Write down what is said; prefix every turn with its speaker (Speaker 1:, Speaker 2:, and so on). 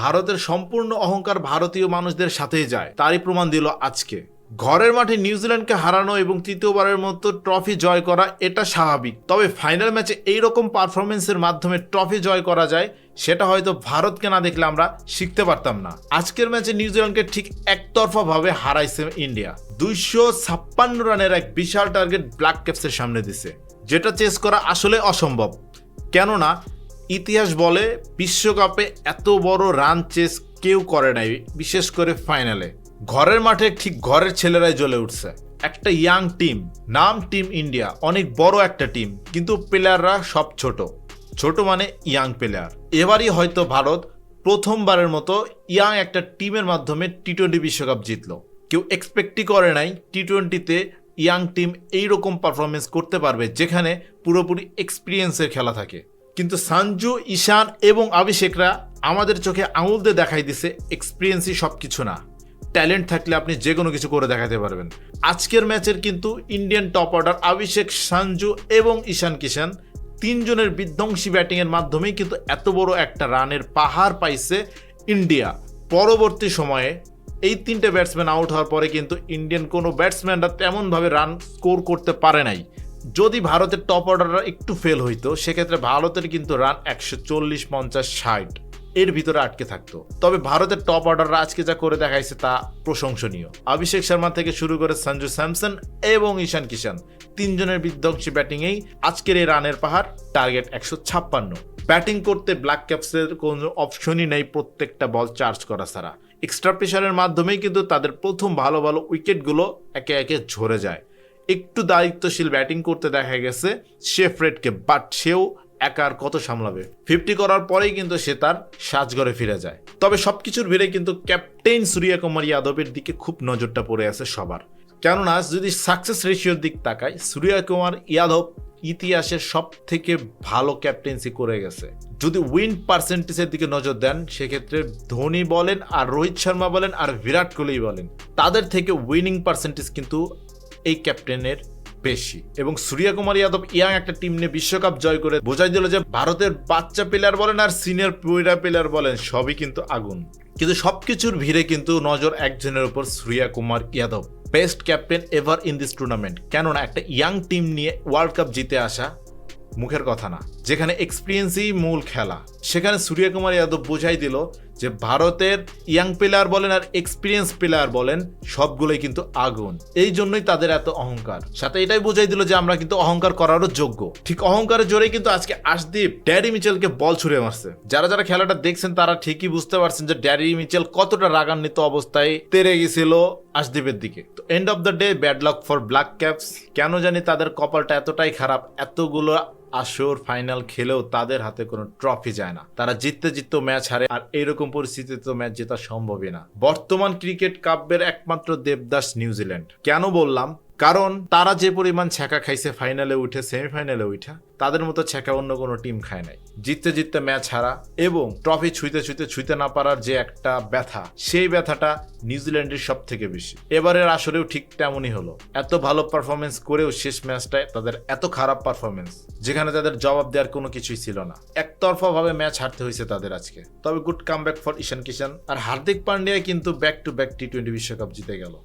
Speaker 1: ভারতের সম্পূর্ণ অহংকার ভারতীয় মানুষদের সাথেই যায়, তারই প্রমাণ দিল আজকে। ঘরের মাঠে নিউজিল্যান্ডকে হারানো এবং তৃতীয়বারের মতো ট্রফি জয় করা এটা স্বাভাবিক, তবে ফাইনাল ম্যাচে এইরকম পারফরমেন্সের মাধ্যমে ট্রফি জয় করা যায় সেটা হয়তো ভারতকে না দেখলে আমরা শিখতে পারতাম না। আজকের ম্যাচে নিউজিল্যান্ডকে ঠিক একতরফা ভাবে হারাইছে ইন্ডিয়া। 256 রানের এক বিশাল টার্গেট ব্ল্যাক ক্যাপসের সামনে দিছে, যেটা চেস করা আসলে অসম্ভব। কেননা ইতিহাস বলে বিশ্বকাপে এত বড় রান চেস কেউ করে নাই, বিশেষ করে ফাইনালে। ঘরের মাঠে ঠিক ঘরের ছেলেরাই জ্বলে উঠছে। একটা ইয়াং টিম, নাম টিম ইন্ডিয়া, অনেক বড় একটা টিম, কিন্তু প্লেয়াররা সব ছোট ছোট, মানে ইয়াং প্লেয়ার। এবারই হয়তো ভারত প্রথমবারের মতো ইয়াং একটা টিমের মাধ্যমে টি-20 বিশ্বকাপ জিতলো। কেউ এক্সপেক্টই করে নাই টি-20তে ইয়াং টিম এইরকম পারফরমেন্স করতে পারবে, যেখানে পুরোপুরি এক্সপিরিয়েন্সের খেলা থাকে। কিন্তু সঞ্জু, ঈশান এবং অভিষেকরা আমাদের চোখে আঙুল দিয়ে দেখাই দিছে এক্সপিরিয়েন্সই সব কিছু না। ট্যালেন্ট থাকলে আপনি যে কোনো কিছু করে দেখাতে পারবেন। আজকের ম্যাচের কিন্তু ইন্ডিয়ান টপ অর্ডার অভিষেক, সঞ্জু এবং ঈশান কিষান তিনজনের বিধ্বংসী ব্যাটিংয়ের মাধ্যমেই কিন্তু এত বড় একটা রানের পাহাড় পাইছে ইন্ডিয়া। পরবর্তী সময়ে এই তিনটে ব্যাটসম্যান আউট হওয়ার পরে কিন্তু ইন্ডিয়ান কোনো ব্যাটসম্যানরা তেমনভাবে রান স্কোর করতে পারে নাই। যদি ভারতের টপ অর্ডাররা একটু ফেল হইতো, সেক্ষেত্রে ভারতের কিন্তু রান 140, 50, 60 এর ভিতরে আটকে থাকতো। তবে ভারতের টপ অর্ডাররা আজকে যা করে দেখাইছে তা প্রশংসনীয়। অভিষেক শর্মা থেকে শুরু করে সঞ্জু স্যামসন এবং ঈশান কিষান তিনজনের বিধ্বংসী ব্যাটিংয়েই আজকের এই রানের পাহাড়, টার্গেট 156। ব্যাটিং করতে ব্ল্যাক ক্যাপসের কোনো অপশনই নেই প্রত্যেকটা বল চার্জ করা ছাড়া। এক্সট্রা প্রেশারের মাধ্যমেই কিন্তু তাদের প্রথম ভালো ভালো উইকেটগুলো একে একে ঝরে যায়। একটু দায়িত্বশীল ব্যাটিং করতে দেখা গেছে শেফরেটকে, বাট সেও একার কত সামলাবে। 50 করার পরেই কিন্তু সে তার সাজঘরে ফিরে যায়। তবে সবকিছুর ভিড়ে কিন্তু ক্যাপ্টেন সূর্যকুমার যাদবের দিকে খুব নজরটা পড়ে আছে সবার। কেননা যদি সাকসেস রেশিওর দিক তাকায়, সূর্যকুমার যাদব ইতিহাসের সব থেকে ভালো ক্যাপ্টেন্সি করে গেছে। যদি উইন পার্সেন্টেজের দিকে নজর দেন, সেক্ষেত্রে ধোনি বলেন আর রোহিত শর্মা বলেন আর বিরাট কোহলি বলেন, তাদের থেকে উইনিং পার্সেন্টেজ কিন্তু এই ক্যাপ্টেনের বেশি। এবং সূর্যকুমার যাদব ইয়াং একটা টিম নিয়ে বিশ্বকাপ জয় করে বোঝাই দিল যে ভারতের বাচ্চা প্লেয়ার বলেন আর সিনিয়র প্লেয়ার বলেন, সবই কিন্তু আগুন। কিন্তু সবকিছুর ভিড়ে কিন্তু নজর একজনের উপর, Suryakumar Yadav, best captain ever in this tournament. কেননা একটা ইয়াং টিম নিয়ে ওয়ার্ল্ড কাপ জিতে আসা মুখের কথা না, যেখানে এক্সপিরিয়েন্সই মূল খেলা। সেখানে সূর্যকুমার যাদব বোঝাই দিল যে ভারতের ইয়াং প্লেয়ার বলেন আর এক্সপিরিয়েন্স প্লেয়ার বলেন, সবগুলোই কিন্তু আগুন। এই জন্যই তাদের এত অহংকার। সাথে এটাই বোঝাই দিল যে আমরা কিন্তু অহংকার করারও যোগ্য। ঠিক অহংকারের জোরেই কিন্তু আজকে আশদীপ ড্যারি মিচেলকে বল ছুড়ে মারছে। যারা যারা খেলাটা দেখছেন তারা ঠিকই বুঝতে পারছেন যে ড্যারি মিচেল কতটা রাগান্বিত অবস্থায় তেরে গেছিল আশদীপের দিকে। তো end of the day bad luck for black caps. কেন জানি তাদের কপালটা এতটাই খারাপ, এতগুলো আসর ফাইনাল খেলেও তাদের হাতে কোনো ট্রফি যায় না। তারা জিততে ম্যাচ হারে, আর এইরকম পরিস্থিতিতে তো ম্যাচ জেতা সম্ভবই না। বর্তমান ক্রিকেট কাব্যের একমাত্র দেবদাস নিউজিল্যান্ড। কেন বললাম? কারণ তারা যে পরিমাণ ছ্যাঁকা খাইছে ফাইনালে উঠে, সেমিফাইনালে উঠা, তাদের মতো ছ্যাঁকা অন্য কোনো টিম খায় নাই। জিততে ম্যাচ হারা এবং ট্রফি ছুঁতে না পারার যে একটা ব্যথা, সেই ব্যথাটা নিউজিল্যান্ডের সব থেকে বেশি। এবারের আসরেও ঠিক তেমনই হলো। এত ভালো পারফরমেন্স করেও শেষ ম্যাচটায় তাদের এত খারাপ পারফরমেন্স, যেখানে তাদের জবাব দেওয়ার কোনো কিছুই ছিল না। একতরফা ভাবে ম্যাচ হারতে হয়েছে তাদের আজকে। তবে গুড কামব্যাক ফর ঈশান কিষান আর হার্দিক পান্ডিয়া কিন্তু ব্যাক টু ব্যাক টি-20 বিশ্বকাপ জিতে গেল।